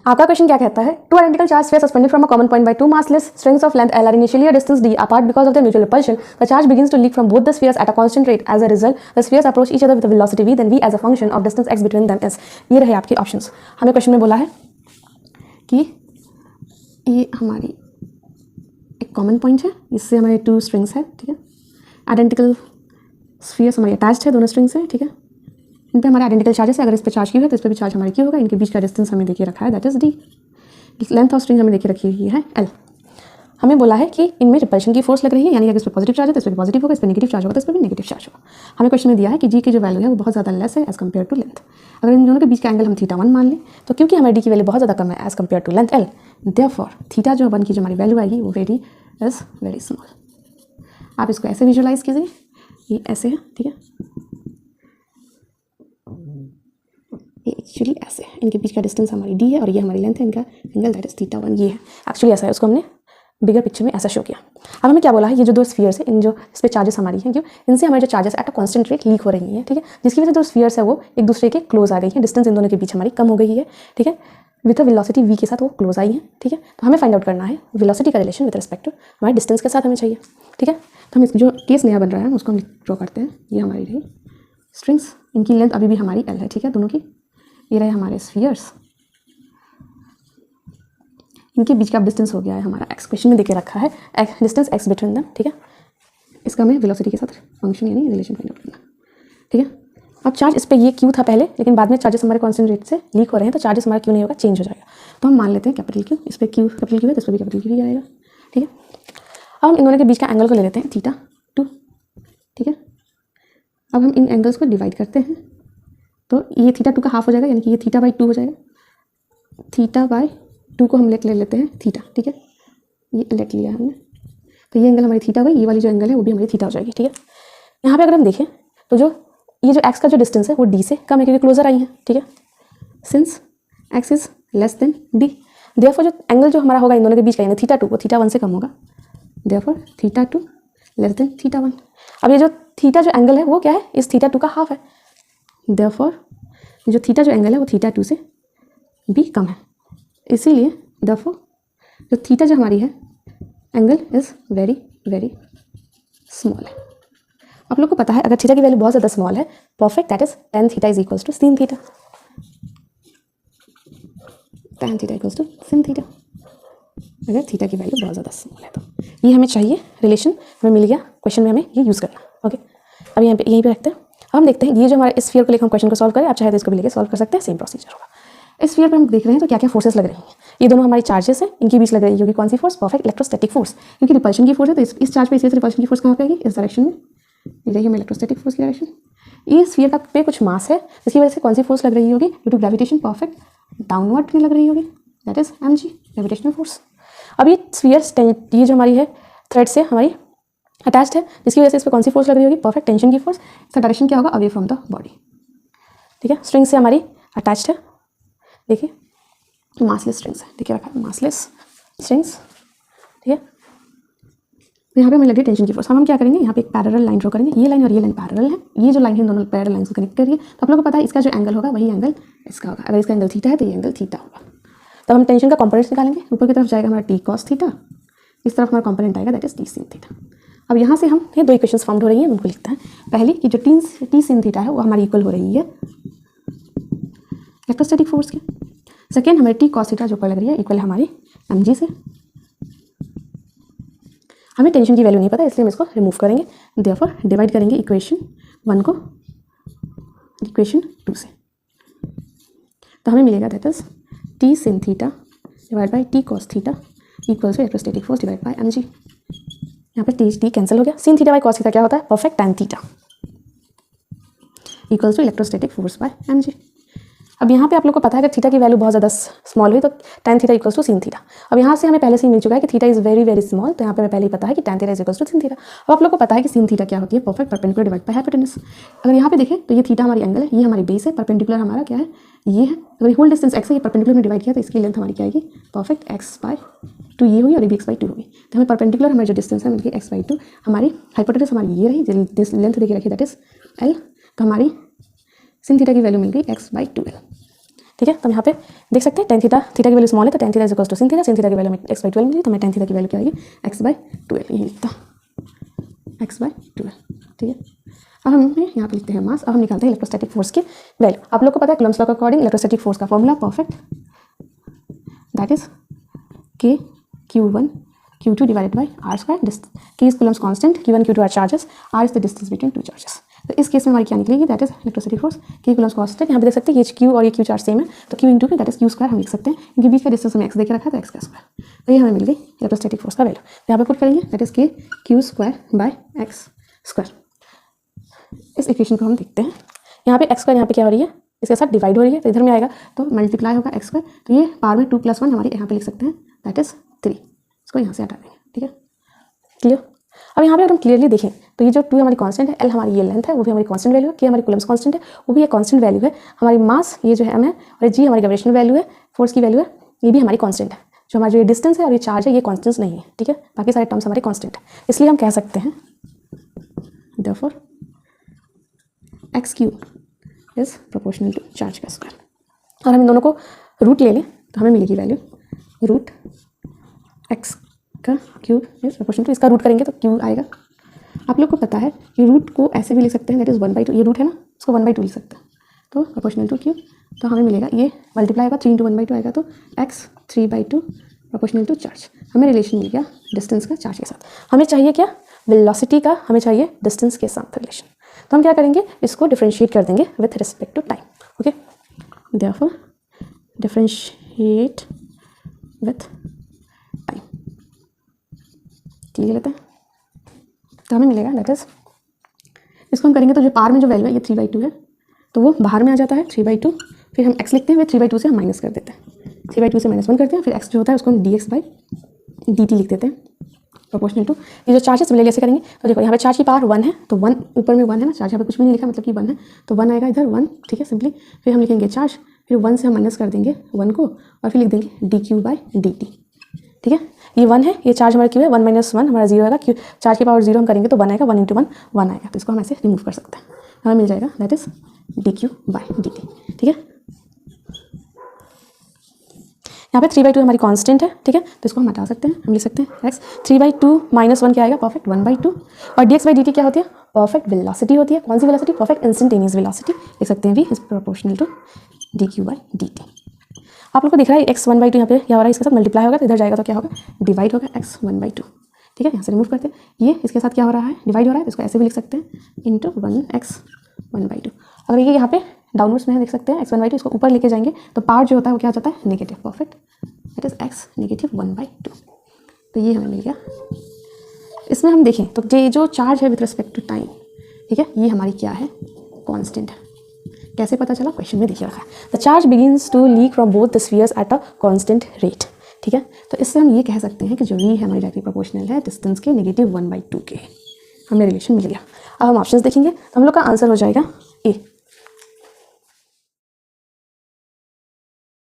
आपका क्वेश्चन क्या कहता है, two identical charge sphere suspended from a common point by two massless strings of length L are initially a distance d apart because of their mutual repulsion. The charge begins to leak from both the spheres at a constant rate. As a result, the spheres approach each other with a velocity v, then v as a function of distance x between them is. ये रहे आपके options. हमें question में बोला है कि ये हमारी एक कॉमन पॉइंट है, इससे हमारे टू स्ट्रिंग्स है, ठीक है। आइडेंटिकल स्फीयर्स हमारी अटैच्ड है दोनों स्ट्रिंग से, ठीक है। इन पे हमारे आइडेंटिकल चार्जेस है, अगर इस पे चार्ज क्यू है तो इस पे भी चार्ज हमारे क्यू होगा। इनके बीच का डिस्टेंस हमें देखिए रखा है, that is D. Length of string हमें देखिए रखी हुई है एल। हमें बोला है कि इनमें रिपल्शन की फोर्स लग रही है, यानी अगर इस पे पॉजिटिव चार्ज है तो इस पे भी पॉजिटिव होगा, इस पे नेगेटिव चार्ज होगा तो इस पे भी नेगेटिव चार्ज होगा। हमें क्वेश्चन में दिया है कि जी की जो वैल्यू है वो बहुत ज़्यादा लेस है एज कम्पेयर टू लेंथ। अगर इन दोनों के बीच का एंगल हम θ1 मान लें तो क्योंकि हमारे डी की वैल्यू बहुत ज़्यादा कम है as compare to length L, therefore θ1 की जो हमारी वैल्यू आएगी वो वेरी इज वेरी स्मॉल। आप इसको ऐसे विजुअलाइज कीजिए, ये ऐसे है, ठीक है, ये एक्चुअली ऐसे है। इनके बीच का डिस्टेंस हमारी डी है और ये हमारी लेंथ है, इनका एंगल दैट इज θ1 ये है। एक्चुअली ऐसा है, उसको हमने बिगर पिक्चर में ऐसा शो किया। अब हमें क्या बोला है, ये जो दो स्फीयर्स है, इन जो इस पे चार्जेस हमारी हैं, क्यों इनसे हमारे जो charges eight a constant rate leak हो रही हैं, ठीक है, जिसकी वजह से जो स्फीयर्स है वो एक दूसरे के क्लोज आ गई हैं, डिस्टेंस इन दोनों के बीच हमारी कम हो गई है, ठीक है, विद अ वेलोसिटी v के साथ वो क्लोज आई है, ठीक है। तो हमें फाइंड आउट करना है वेलोसिटी का रिलेशन विद रिस्पेक्ट टू हमारे डिस्टेंस के साथ हमें चाहिए, ठीक है। तो हम इस जो केस नया बन रहा है उसको हम ड्रॉ करते हैं। ये हमारी रही स्ट्रिंग्स, इनकी लेंथ अभी भी हमारी एल है, ठीक है, दोनों की। ये रहे हमारे स्फीयर्स, इनके बीच का डिस्टेंस हो गया है हमारा एक्स। क्वेश्चन में देके रखा है डिस्टेंस एक्स बिटवीन देम, ठीक है। इसका हमें वेलोसिटी के साथ फंक्शन यानी रिलेशन फाइंड आउट करना, ठीक है। अब चार्ज इस पे ये क्यू था पहले, लेकिन बाद में चार्जेस हमारे कांस्टेंट रेट से लीक हो रहे हैं तो चार्जेस हमारा क्यू नहीं होगा, चेंज हो जाएगा। तो हम मान लेते हैं कैपिटल क्यू, इस पर क्यू कैपिटल क्यू है तो इस पर भी कैपिटल क्यू ही आएगा, ठीक है। अब हम इन दोनों के बीच का एंगल को ले लेते हैं θ2, ठीक है। अब हम इन एंगल्स को डिवाइड करते हैं तो ये θ2 का हाफ हो जाएगा, यानी कि ये θ/2 हो जाएगा। θ/2 को हम ले लेते हैं थीटा, ठीक है, ये लेट लिया हमने। तो ये एंगल हमारी थीटा हुई, ये वाली जो एंगल है वो भी हमारी थीटा हो जाएगी, ठीक है। यहाँ पे अगर हम देखें तो जो ये जो एक्स का जो डिस्टेंस है वो डी से कम है क्योंकि क्लोजर आई है, ठीक है। Since x is less than D, therefore जो एंगल जो हमारा होगा इन दोनों के बीच का यानी θ2 वो θ1 से कम होगा, देयरफॉर θ2 लेस देन θ1। अब ये जो थीटा जो एंगल है वो क्या है, इस θ2 का हाफ है, देयरफॉर जो थीटा जो एंगल है वो θ2 से भी कम है, इसीलिए देयरफॉर जो थीटा जो हमारी है angle is very very small है। आप लोग को पता है अगर थीटा की वैल्यू बहुत ज़्यादा स्मॉल है, perfect, that is tan theta is equals to sin theta, tan theta equals to sin theta, अगर थीटा की वैल्यू बहुत ज़्यादा स्मॉल है तो। ये हमें चाहिए रिलेशन, हमें मिल गया, क्वेश्चन में हमें ये यूज़ करना, ओके। अब यहाँ पे यहीं पे रखते हैं। अब हम देखते हैं ये जो हमारे इस स्फीयर को लेकर हम क्वेश्चन को सॉल्व करें, आप चाहे तो इसको भी लेकर सॉल्व कर सकते हैं, सेम प्रोसीजर होगा। इस स्फीयर पर हम देख रहे हैं तो क्या क्या फोर्सेस लग रही हैं। ये दोनों हमारी चार्जेस हैं, इनके बीच लग रही होगी कौन सी फोर्स, परफेक्ट इलेक्ट्रोस्टैटिक फोर्स, क्योंकि रिपल्शन की फोर्स है तो इस चार्ज पे इसी रिपल्शन की फोर्स कहाँ पे आएगी, इस डायरेक्शन में, ये रही हमें इलेक्ट्रोस्टैटिक फोर्स की डायरेक्शन। ये स्फीयर का पे कुछ मास है जिसकी वजह से कौन सी फोर्स लग रही होगी, due to gravitation, perfect downward में लग रही होगी, that is mg gravitational force. अब ये स्फीयर ये जो हमारी है थ्रेड से हमारी अटैच्ड है, जिसकी वजह से इस पर कौन सी फोर्स लग रही होगी, परफेक्ट टेंशन की फोर्स। इसका डायरेक्शन क्या होगा, अवे फ्रॉम द बॉडी, ठीक है। स्ट्रिंग से हमारी अटैच्ड है, देखिए मासलेस स्ट्रिंग्स है, देखिए रखा है मासलेस स्ट्रिंग्स, ठीक है। तो यहाँ पे हमें लगी टेंशन की फोर्स। हम क्या करेंगे, यहाँ पे एक पैरेलल लाइन ड्रॉ करेंगे, ये लाइन और ये लाइन पैरेलल है, ये जो लाइन है दोनों पैरेलल लाइन को कनेक्ट करिए। तो आप लोगों को पता है इसका जो एंगल होगा वही एंगल इसका होगा, अगर इसका एंगल थीटा है तो ये एंगल थीटा होगा। तब हम टेंशन का कंपोनेंट्स निकालेंगे, ऊपर की तरफ जाएगा हमारा टी कॉस थीटा, इस तरफ हमारा कंपोनेंट आएगा that is T sin theta. अब यहाँ से हम ये दो इक्वेशंस फॉर्म हो रही हैं, उनको लिखते हैं। पहली कि जो टी सिन थीटा है वो हमारी इक्वल हो रही है इलेक्ट्रोस्टैटिक फोर्स के। सेकेंड हमारी टी कॉस थीटा जो ऊपर लग रही है इक्वल है हमारी mg से। हमें टेंशन की वैल्यू नहीं पता इसलिए हम इसको रिमूव करेंगे, देयरफॉर डिवाइड करेंगे इक्वेशन 1 को इक्वेशन 2 से। तो हमें मिलेगा that is T sin theta divide by T cos theta equals to electrostatic force divide by mg। यहाँ पे टी कैंसिल हो गया, sin theta by cos theta क्या होता है, perfect tan theta equals to electrostatic force by mg। अब यहाँ पे आप लोग को पता है कि थीटा की वैल्यू बहुत ज़्यादा स्मॉल हुई तो tan theta equals to sin theta. अब यहाँ से हमें पहले से ही मिल चुका है कि theta is very very small, तो यहाँ पे हमें पहले ही पता है कि tan theta is equals to sin theta. अब आप लोग को पता है कि sin थीटा क्या होती है, perfect perpendicular divide by hypotenuse. अगर यहाँ पे देखें तो ये थीटा हमारी एंगल है, ये हमारी बेस है, परपेंडिकुलर हमारा क्या है, ये है। अगर ये होल डिस्टेंस x है, ये परपेंडिकुलर में डिवाइड किया तो इसकी लेंथ हमारी क्या आएगी, परफेक्ट x/2 ये हुई और ये भी x/2 होगी। तो हमें परपेंडिकुलर हमारी जो डिस्टेंस है मिल गई x/2। हमारी हाइपोटेनस हमारी ये रही, लेंथ देखिए रखी दैट इज l। तो हमारी sin थीटा की वैल्यू मिल गई x/2l। ठीक है। तो हम यहाँ पे देख सकते हैं टेन थीटा, थीटा की वैल्यू स्मॉल है तो tan theta is equal to sin theta की वैल्यू हमें x/12 मिली, तो मैं टेन थीटा की वैल्यू क्या आएगी x/12, यही लिखता x/12, ठीक है। अब हम यहाँ पे लिखते हैं मास। अब हम निकालते हैं इलेक्ट्रोस्टैटिक फोर्स की वैल्यू। आप लोग को पता है कूलम्ब्स लॉ के अकॉर्डिंग इलेक्ट्रोस्टैटिक फोर्स का formula perfect, that is K Q1 Q2 divided by r²। K is Coulomb's constant, Q1 Q2 are charges, R is the distance between two charges। तो इस case में हमारी क्या निकलेगी, that is electrostatic force K Coulomb's constant। यहाँ पे देख सकते हैं ये Q और ये Q चार्ज सेम है, तो Q into that is Q² हम लिख सकते हैं, क्योंकि बीच का डिस्टेंस हमें x देके रखा है तो x का स्क्वायर। तो ये हमें मिल गई इलेक्ट्रोस्टैटिक फोर्स का वैल्यू। तो यहाँ पे पुट करेंगे that is K Q² x²। इस इक्वेशन को हम देखते हैं। यहाँ पे x² यहाँ पे क्या हो रही है, इसके साथ डिवाइड हो रही है, तो इधर में आएगा तो मल्टीप्लाई होगा x²। तो ये पावर में 2+1 हमारे यहाँ पे लिख सकते हैं, दैट इज 3। इसको यहाँ से हटा देंगे, ठीक है, क्लियर। अब यहाँ पे अगर हम क्लियरली देखें तो ये जो 2 हमारी कांस्टेंट है, L हमारी ये लेंथ है, वो भी हमारी कांस्टेंट वैल्यू है, K हमारी कूलम्ब्स कांस्टेंट है, वो भी एक कांस्टेंट वैल्यू है। हमारी मास ये जो है M है, और G हमारी ग्रेविटेशनल वैल्यू है, फोर्स की वैल्यू है, ये भी हमारी कांस्टेंट है। जो हमारा जो ये डिस्टेंस है और ये चार्ज है ये कांस्टेंट्स नहीं है, ठीक है, बाकी सारे टर्म्स हमारे कांस्टेंट है। इसलिए हम कह सकते हैं therefore x³ is proportional to charge का स्क्वायर। और हम इन दोनों को रूट ले लें तो हमें मिलेगी वैल्यू रूट x का क्यूब इज प्रोपोर्शनल टू, इसका रूट करेंगे तो क्यूब आएगा। आप लोग को पता है कि रूट को ऐसे भी लिख सकते हैं, दैट इज 1/2, ये रूट है ना, इसको 1/2 लिख सकते हैं, तो प्रोपोर्शनल टू क्यूब। तो हमें मिलेगा ये मल्टीप्लाई होगा 3 × 1/2 आएगा, तो x 3/2 प्रोपोर्शनल टू चार्ज। हमें रिलेशन मिल गया डिस्टेंस का चार्ज के साथ। हमें चाहिए क्या, वेलोसिटी का, हमें चाहिए डिस्टेंस के साथ रिलेशन। तो हम क्या करेंगे, इसको डिफरेंशिएट कर देंगे with respect to time, okay. Therefore differentiate with time, clear लेते हैं। तो हमें मिलेगा दैट इज, इसको हम करेंगे तो जो पार में जो वैल्यू है ये 3/2 है, तो वो बाहर में आ जाता है 3/2। फिर हम x लिखते हैं, फिर 3/2 से हम माइनस कर देते हैं, 3/2 से -1 करते हैं, फिर x जो होता है उसको हम dx/dt लिख देते हैं प्रोपोर्शनल टू। ये जो चार्जेस सिमिलरली ऐसे करेंगे तो देखो यहाँ पे चार्ज की पावर 1 है, तो 1 ऊपर में 1 है ना, चार्ज यहाँ पे कुछ भी नहीं लिखा, मतलब कि 1 है, तो 1 आएगा इधर 1, ठीक है, सिंपली। फिर हम लिखेंगे चार्ज, फिर 1 से हम माइनस कर देंगे 1 को, और फिर लिख देंगे dq/dt, ठीक है। ये 1 है, ये चार्ज हमारा क्यों है, 1 - 1 हमारा 0 आएगा, क्यों चार्ज की पावर 0 हम करेंगे तो 1 आएगा, 1 × 1 1 आएगा, तो इसको हम ऐसे रिमूव कर सकते हैं, हमें मिल जाएगा दैट इज dq/dt, ठीक है। यहाँ पे 3/2 हमारी कांस्टेंट है, ठीक है, तो इसको हम हटा सकते हैं, हम लिख सकते हैं x 3/2 - 1 क्या आएगा, परफेक्ट 1/2, और dx/dt क्या होती है, परफेक्ट वेलोसिटी होती है। कौन सी वेलोसिटी, परफेक्ट इंस्टेंटेनियस वेलोसिटी, लिख सकते हैं v is proportional to dq/dt। आप लोग को दिख रहा है x 1/2 यहाँ पे क्या हो रहा है, इसके साथ मल्टीप्लाई होगा, तो इधर जाएगा तो क्या होगा, डिवाइड होगा x 1/2, ठीक है। यहाँ से रिमूव करते हैं, ये इसके साथ क्या हो रहा है, डिवाइड हो रहा है, तो इसको ऐसे भी लिख सकते हैं इंटू 1x 1/2। अगर ये यहाँ पे डाउनवर्ड्स में देख सकते हैं x 1/2, इसको ऊपर लेके जाएंगे तो पावर जो होता है वो क्या हो जाता है, negative, perfect, that is x -1/2। तो ये हमें मिल गया। इसमें हम देखें तो ये जो चार्ज है विथ रिस्पेक्ट टू टाइम, ठीक है, ये हमारी क्या है, कांस्टेंट है। कैसे पता चला, क्वेश्चन में दिख रखा है, the charge begins to leak from both the spheres at a constant rate, ठीक है। तो इससे हम ये कह सकते हैं कि जो v है हमारी डायरेक्टली प्रोपोर्शनल है डिस्टेंस के -1/2 के, हमें रिलेशन मिल गया। अब हम ऑप्शंस देखेंगे तो हम लोग का आंसर हो जाएगा ए।